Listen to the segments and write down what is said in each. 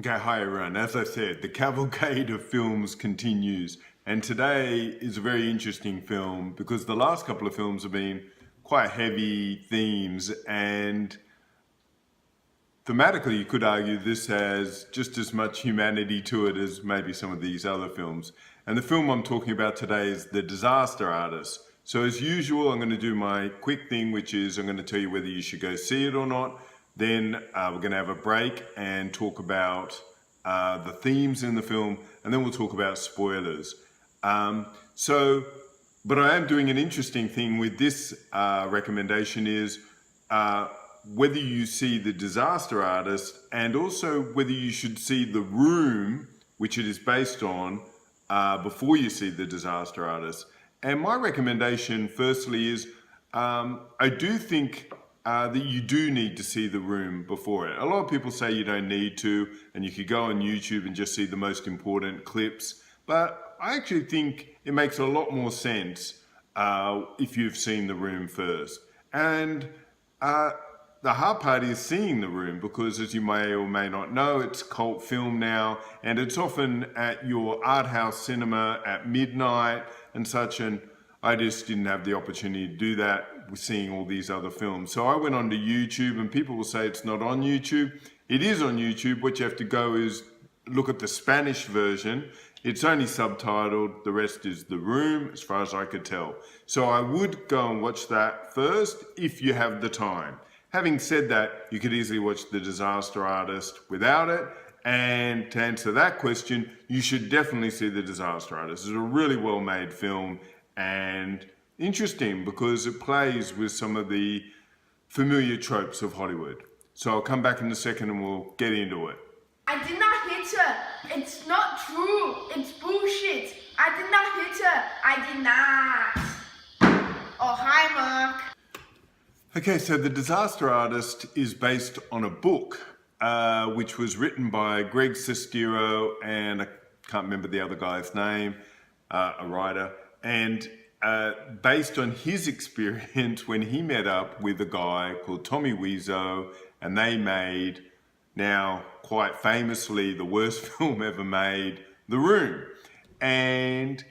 Okay, hi everyone. As I said, the cavalcade of films continues, and today is a very interesting film because the last couple of films have been quite heavy themes, and thematically you could argue this has just as much humanity to it as maybe some of these other films. And the film I'm talking about today is The Disaster Artist. So as usual, I'm going to do my quick thing, which is I'm going to tell you whether you should go see it or not. Then we're going to have a break and talk about the themes in the film, and then we'll talk about spoilers. But I am doing an interesting thing with this recommendation is whether you see The Disaster Artist and also whether you should see The Room, which it is based on, before you see The Disaster Artist. And my recommendation, firstly, is I do think that you do need to see The Room before it. A lot of people say you don't need to, and you could go on YouTube and just see the most important clips. But I actually think it makes a lot more sense if you've seen The Room first. And the hard part is seeing The Room because, as you may or may not know, it's a cult film now, and it's often at your art house cinema at midnight and such, and I just didn't have the opportunity to do that with seeing all these other films. So I went onto YouTube, and people will say it's not on YouTube. It is on YouTube. What you have to go is look at the Spanish version. It's only subtitled. The rest is The Room, as far as I could tell. So I would go and watch that first if you have the time. Having said that, you could easily watch The Disaster Artist without it. And to answer that question, you should definitely see The Disaster Artist. It's a really well-made film and interesting because it plays with some of the familiar tropes of Hollywood. So I'll come back in a second and we'll get into it. I did not hit her. It's not true. It's bullshit. I did not hit her. I did not. Oh, hi, Mark. Okay, so The Disaster Artist is based on a book which was written by Greg Sestero and I can't remember the other guy's name, a writer, and based on his experience when he met up with a guy called Tommy Wiseau, and they made, now quite famously, the worst film ever made, The Room. And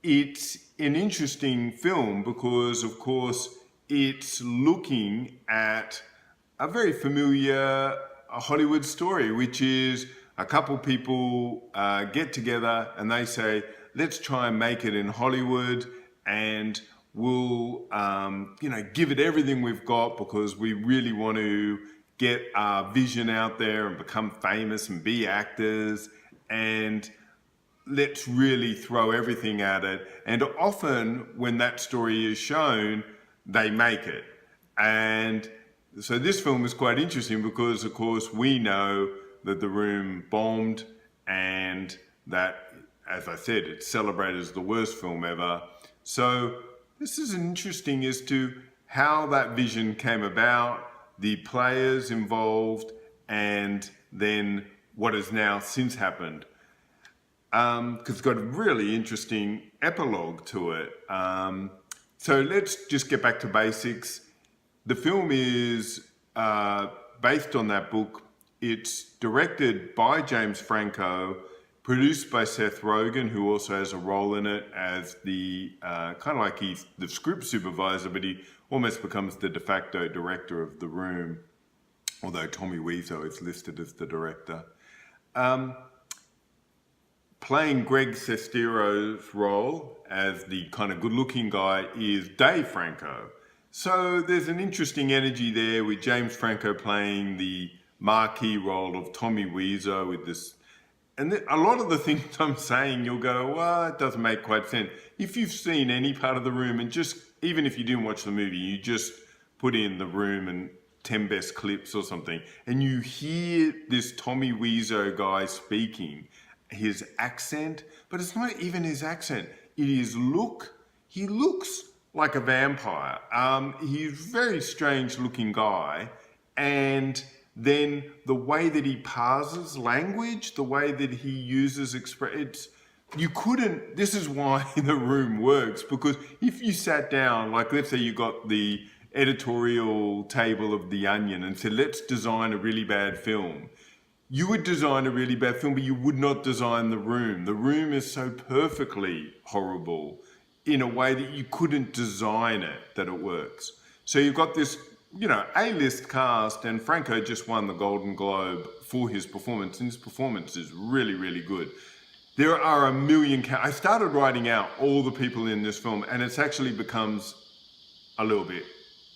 it's an interesting film because, of course, it's looking at a very familiar Hollywood story, which is a couple people get together and they say, let's try and make it in Hollywood, and we'll give it everything we've got because we really want to get our vision out there and become famous and be actors, and let's really throw everything at it. And often when that story is shown, they make it. And so this film is quite interesting because, of course, we know that The Room bombed and that, as I said, it's celebrated as the worst film ever. So this is interesting as to how that vision came about, the players involved, and then what has now since happened. Because it's got a really interesting epilogue to it. So let's just get back to basics. The film is based on that book. It's directed by James Franco, produced by Seth Rogen, who also has a role in it as the kind of like he's the script supervisor, but he almost becomes the de facto director of The Room, although Tommy Wiseau is listed as the director. Playing Greg Sestero's role as the kind of good-looking guy is Dave Franco. So there's an interesting energy there with James Franco playing the marquee role of Tommy Wiseau with this. And a lot of the things I'm saying, you'll go, well, it doesn't make quite sense. If you've seen any part of The Room, and just, even if you didn't watch the movie, you just put in The Room and 10 best clips or something, and you hear this Tommy Wiseau guy speaking, his accent, but it's not even his accent. It is look. He looks like a vampire. He's a very strange looking guy, and then the way that he parses language, the way that he uses it's you couldn't, this is why The Room works, because if you sat down, like let's say you got the editorial table of The Onion and said, let's design a really bad film, you would design a really bad film, but you would not design the room. The room is so perfectly horrible in a way that you couldn't design it, that it works. So you've got this, A-list cast, and Franco just won the Golden Globe for his performance, and his performance is really, really good. There are a million, I started writing out all the people in this film, and it actually becomes a little bit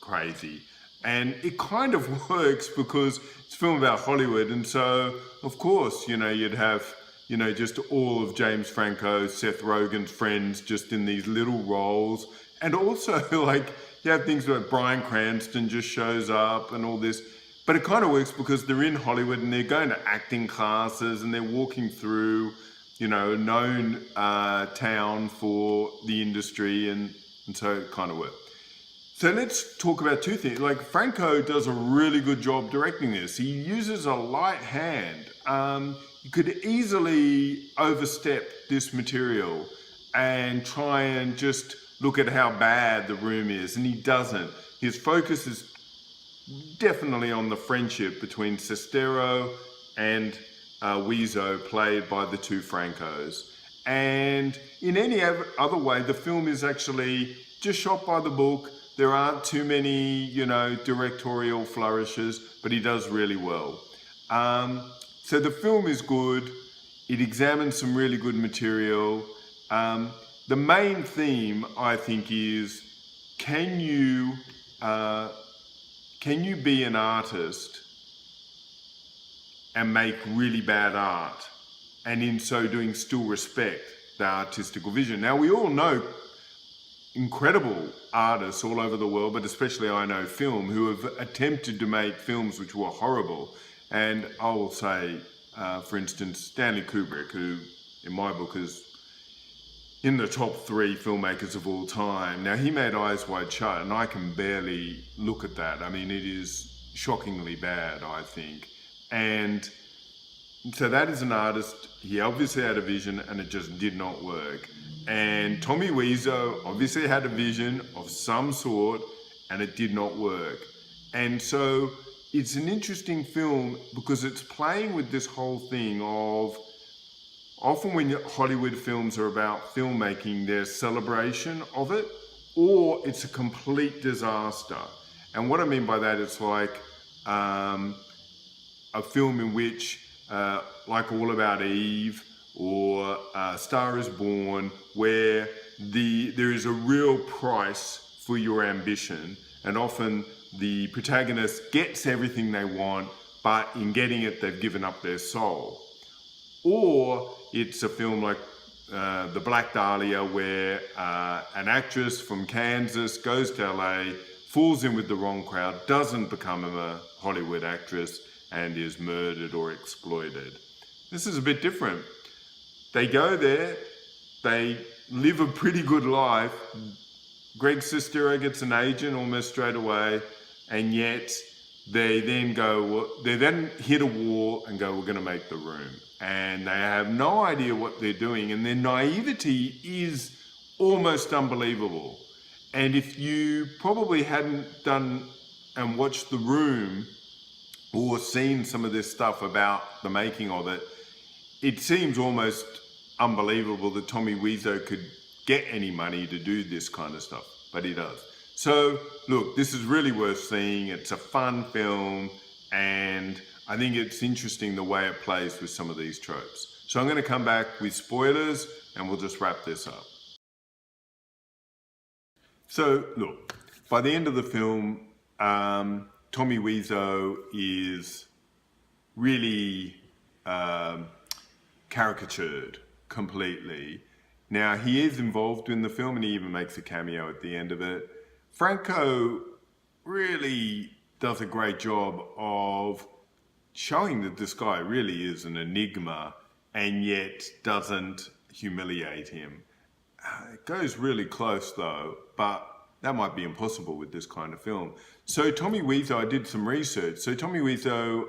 crazy. And it kind of works because it's a film about Hollywood, and so, of course, you'd have, just all of James Franco, Seth Rogen's friends just in these little roles. And also, you have things like Bryan Cranston just shows up and all this. But it kind of works because they're in Hollywood and they're going to acting classes and they're walking through, a known town for the industry, and so it kind of works. So let's talk about two things. Franco does a really good job directing this. He uses a light hand. You could easily overstep this material and try and just look at how bad the room is, and he doesn't. His focus is definitely on the friendship between Sestero and Wiseau, played by the two Francos. And in any other way, the film is actually just shot by the book. There aren't too many, directorial flourishes, but he does really well. So the film is good. It examines some really good material. The main theme, I think, is can you be an artist and make really bad art, and in so doing still respect the artistical vision? Now, we all know incredible artists all over the world, but especially I know film, who have attempted to make films which were horrible. And I will say, for instance, Stanley Kubrick, who in my book is in the top 3 filmmakers of all time. Now, he made Eyes Wide Shut, and I can barely look at that. I mean, it is shockingly bad, I think. And so that is an artist. He obviously had a vision, and it just did not work. And Tommy Wiseau obviously had a vision of some sort, and it did not work. And so it's an interesting film because it's playing with this whole thing of, often when Hollywood films are about filmmaking, there's celebration of it, or it's a complete disaster. And what I mean by that, it's like a film in which, like All About Eve or Star is Born, where there is a real price for your ambition, and often the protagonist gets everything they want, but in getting it, they've given up their soul. Or it's a film like The Black Dahlia, where an actress from Kansas goes to LA, falls in with the wrong crowd, doesn't become a Hollywood actress, and is murdered or exploited. This is a bit different. They go there, they live a pretty good life. Greg Sestero gets an agent almost straight away, and yet they then hit a wall and go, we're going to make The Room. And they have no idea what they're doing, and their naivety is almost unbelievable. And if you probably hadn't done and watched The Room or seen some of this stuff about the making of it, it seems almost unbelievable that Tommy Wiseau could get any money to do this kind of stuff, but he does. So look, this is really worth seeing. It's a fun film, and I think it's interesting the way it plays with some of these tropes. So I'm going to come back with spoilers, and we'll just wrap this up. So look, by the end of the film, Tommy Wiseau is really caricatured completely. Now, he is involved in the film, and he even makes a cameo at the end of it. Franco really does a great job of showing that this guy really is an enigma, and yet doesn't humiliate him. It goes really close though, but that might be impossible with this kind of film. So Tommy Wiseau, I did some research. So Tommy Wiseau,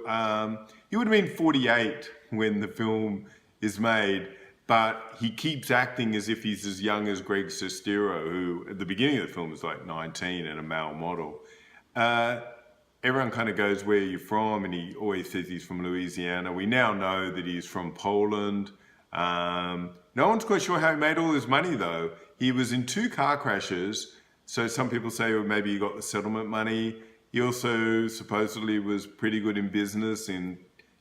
he would have been 48 when the film is made, but he keeps acting as if he's as young as Greg Sestero, who at the beginning of the film was like 19 and a male model. everyone kind of goes, where are you from? And he always says he's from Louisiana. We now know that he's from Poland. No one's quite sure how he made all his money though. He was in 2 car crashes. So some people say, well, maybe he got the settlement money. He also supposedly was pretty good in business in,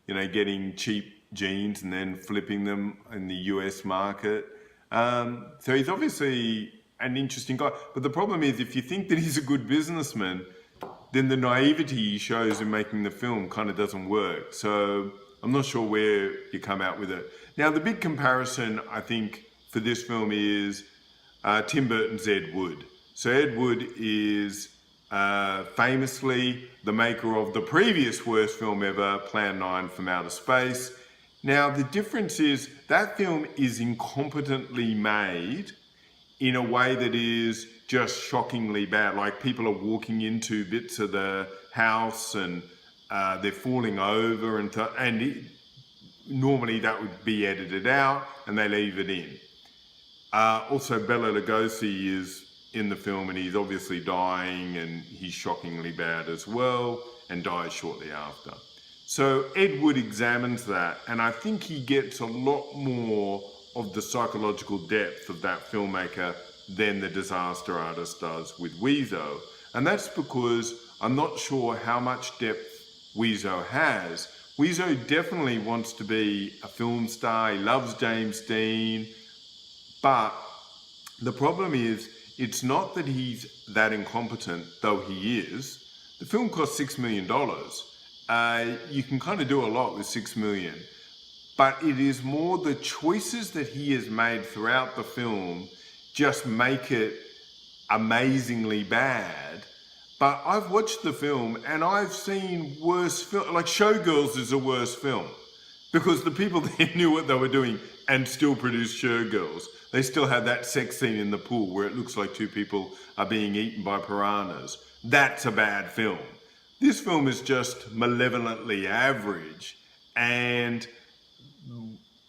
getting cheap jeans and then flipping them in the US market. So he's obviously an interesting guy. But the problem is, if you think that he's a good businessman, then the naivety he shows in making the film kind of doesn't work. So I'm not sure where you come out with it. Now, the big comparison, I think, for this film is Tim Burton's Ed Wood. So Ed Wood is famously the maker of the previous worst film ever, Plan 9 from Outer Space. Now, the difference is that film is incompetently made in a way that is just shockingly bad. Like, people are walking into bits of the house and they're falling over, normally that would be edited out and they leave it in. Also, Bela Lugosi is in the film and he's obviously dying and he's shockingly bad as well and dies shortly after. So Ed Wood examines that, and I think he gets a lot more of the psychological depth of that filmmaker than the disaster artist does with Wiseau. And that's because I'm not sure how much depth Wiseau has. Wiseau definitely wants to be a film star. He loves James Dean. But the problem is, it's not that he's that incompetent, though he is. The film cost $6 million. You can kind of do a lot with $6 million. But it is more the choices that he has made throughout the film just make it amazingly bad. But I've watched the film and I've seen worse films. Like Showgirls is a worse film because the people there knew what they were doing and still produced Showgirls. They still had that sex scene in the pool where it looks like 2 people are being eaten by piranhas. That's a bad film. This film is just malevolently average, and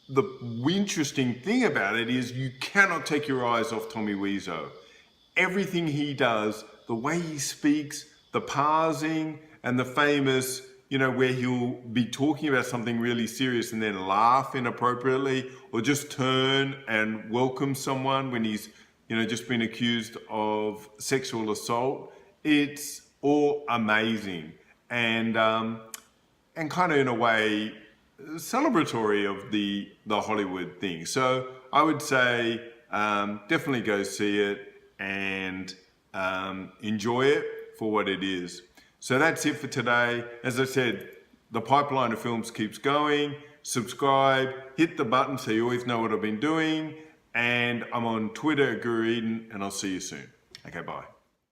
the interesting thing about it is you cannot take your eyes off Tommy Wiseau. Everything he does, the way he speaks, the parsing, and the famous, where he'll be talking about something really serious and then laugh inappropriately, or just turn and welcome someone when he's, just been accused of sexual assault. It's all amazing and kind of in a way celebratory of the Hollywood thing. So I would say definitely go see it and enjoy it for what it is. So that's it for today. As I said, the pipeline of films keeps going. Subscribe, hit the button so you always know what I've been doing. And I'm on Twitter, Guru Eden, and I'll see you soon. Okay, bye.